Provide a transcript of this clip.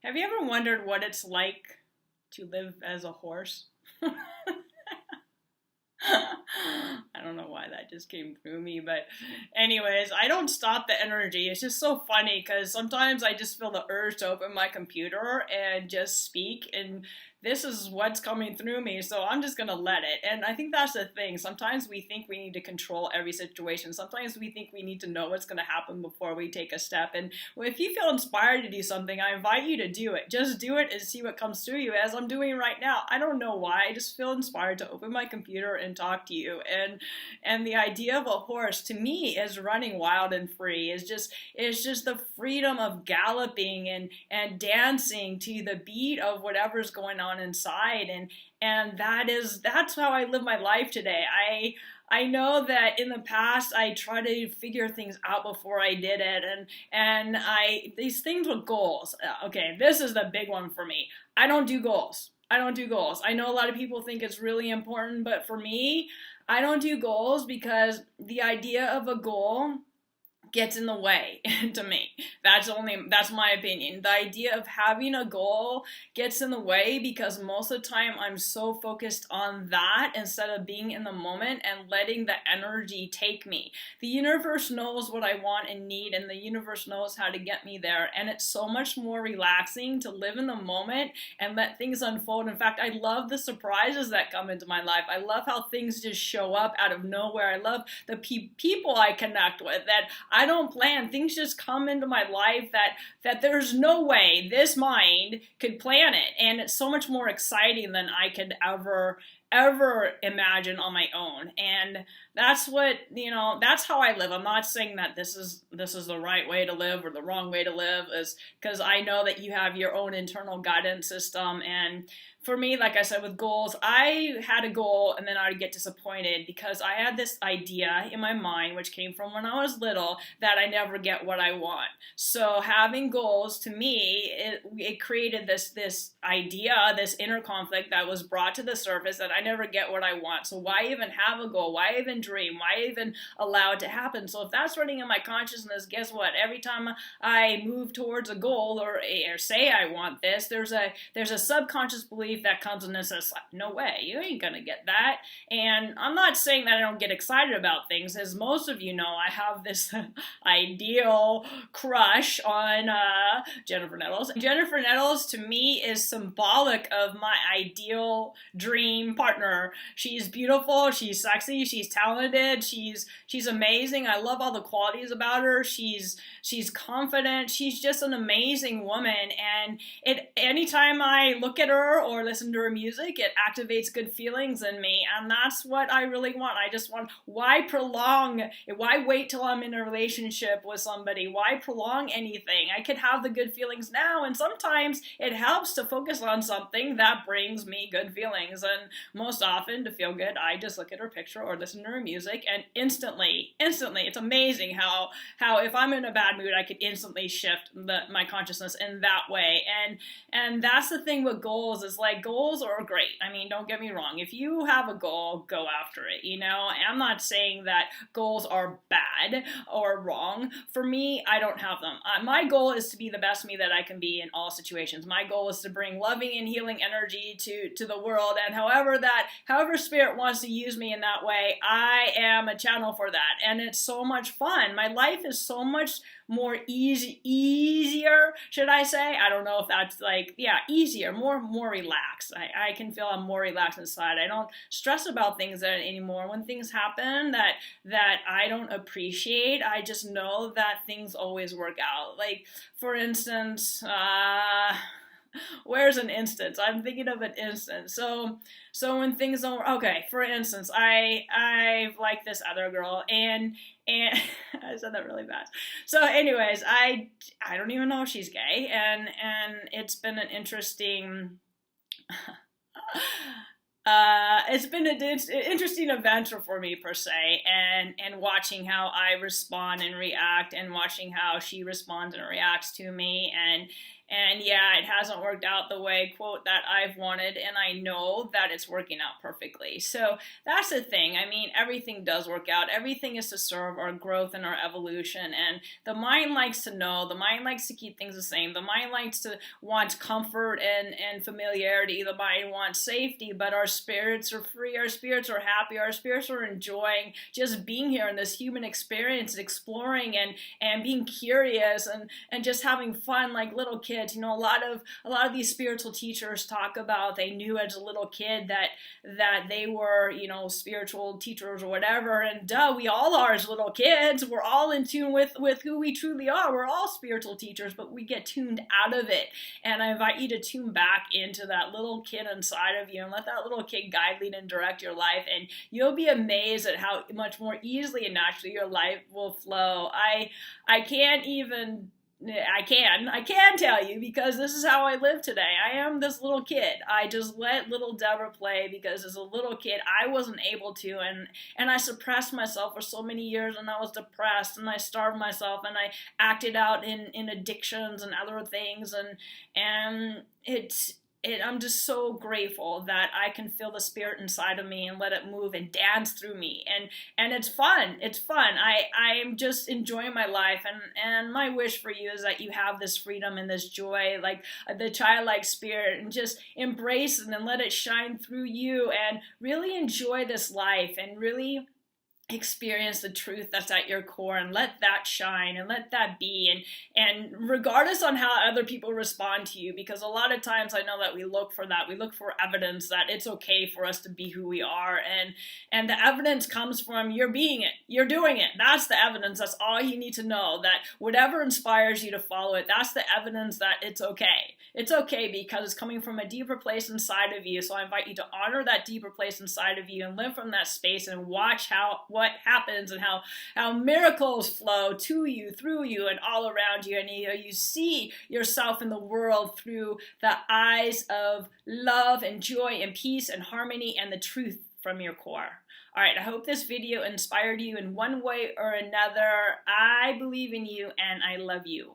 Have you ever wondered what it's like to live as a horse? I don't know why that just came through me, but anyways, I don't stop the energy. It's just so funny because sometimes I just feel the urge to open my computer and just speak, and this is what's coming through me, so I'm just gonna let it. And I think that's the thing. Sometimes we think we need to control every situation. Sometimes we think we need to know what's gonna happen before we take a step. And if you feel inspired to do something, I invite you to do it. Just do it and see what comes through you, as I'm doing right now. I don't know why. I just feel inspired to open my computer and talk to you. And the idea of a horse to me is running wild and free. Is just the freedom of galloping and dancing to the beat of whatever's going on inside. And that's how I live my life today. I know that in the past I tried to figure things out before I did it, and I these things with goals. Okay, this is the big one for me. I don't do goals. I don't do goals. I know a lot of people think it's really important, but for me, I don't do goals because the idea of a goal gets in the way to me. That's my opinion. The idea of having a goal gets in the way because most of the time I'm so focused on that instead of being in the moment and letting the energy take me. The universe knows what I want and need, and the universe knows how to get me there, and it's so much more relaxing to live in the moment and let things unfold. In fact, I love the surprises that come into my life. I love how things just show up out of nowhere. I love the people I connect with that I don't plan. Things just come into my life that there's no way this mind could plan it, and it's so much more exciting than I could ever imagine on my own. And that's what, that's how I live. I'm not saying that this is the right way to live or the wrong way to live, is because I know that you have your own internal guidance system. And for me, like I said, with goals, I had a goal and then I would get disappointed because I had this idea in my mind, which came from when I was little, that I never get what I want. So having goals, to me, it created this idea, this inner conflict that was brought to the surface, that I never get what I want. So why even have a goal? Why even dream? Why even allow it to happen? So if that's running in my consciousness, guess what? Every time I move towards a goal or say I want this, there's a subconscious belief that comes in and says, no way, you ain't gonna get that. And I'm not saying that I don't get excited about things. As most of you know, I have this ideal crush on Jennifer Nettles. Jennifer Nettles, to me, is symbolic of my ideal dream partner. She's beautiful, she's sexy, she's talented, she's amazing. I love all the qualities about her. She's confident. She's just an amazing woman. And anytime I look at her or listen to her music, it activates good feelings in me. And that's what I really want. I just want, why prolong? Why wait till I'm in a relationship with somebody? Why prolong anything? I could have the good feelings now. And sometimes it helps to focus on something that brings me good feelings. And most often, to feel good, I just look at her picture or listen to her music, and instantly, it's amazing how if I'm in a bad mood, I could instantly shift my consciousness in that way. And that's the thing with goals, is like, goals are great. I mean, don't get me wrong. If you have a goal, go after it. I'm not saying that goals are bad or wrong. For me, I don't have them. My goal is to be the best me that I can be in all situations. My goal is to bring loving and healing energy to the world, and however spirit wants to use me in that way, I am a channel for that. And it's so much fun. My life is so much more easier, should I say? I don't know if that's easier, more relaxed. I can feel I'm more relaxed inside. I don't stress about things anymore. When things happen that I don't appreciate, I just know that things always work out. Like, for instance, where's an instance? I'm thinking of an instance. So when things don't, okay, for instance, I like this other girl, and I said that really fast. So anyways, I don't even know if she's gay, and it's been an interesting it's been an interesting adventure for me, per se, and watching how I respond and react, and watching how she responds and reacts to me, And yeah, it hasn't worked out the way, quote, that I've wanted, and I know that it's working out perfectly. So that's the thing. I mean, everything does work out. Everything is to serve our growth and our evolution. And the mind likes to know, the mind likes to keep things the same. The mind likes to want comfort and familiarity. The mind wants safety, but our spirits are free. Our spirits are happy. Our spirits are enjoying just being here in this human experience, exploring and being curious and just having fun like little kids. You know, a lot of these spiritual teachers talk about they knew as a little kid that they were, you know, spiritual teachers or whatever. And duh, we all are as little kids. We're all in tune with who we truly are. We're all spiritual teachers, but we get tuned out of it. And I invite you to tune back into that little kid inside of you and let that little kid guide, lead, and direct your life. And you'll be amazed at how much more easily and naturally your life will flow. I can't even I can tell you, because this is how I live today. I am this little kid. I just let little Deborah play because as a little kid I wasn't able to, and I suppressed myself for so many years, and I was depressed and I starved myself and I acted out in addictions and other things, and I'm just so grateful that I can feel the spirit inside of me and let it move and dance through me. And it's fun. It's fun. I'm just enjoying my life. And my wish for you is that you have this freedom and this joy, like the childlike spirit, and just embrace it and let it shine through you and really enjoy this life and really experience the truth that's at your core and let that shine and let that be, and regardless on how other people respond to you, because a lot of times I know that we look for evidence that it's okay for us to be who we are, and the evidence comes from you're being it, you're doing it. That's the evidence. That's all you need to know, that whatever inspires you to follow it, that's the evidence that it's okay. It's okay because it's coming from a deeper place inside of you. So I invite you to honor that deeper place inside of you and live from that space and watch what happens and how miracles flow to you, through you, and all around you. And you see yourself in the world through the eyes of love and joy and peace and harmony and the truth from your core. All right, I hope this video inspired you in one way or another. I believe in you and I love you.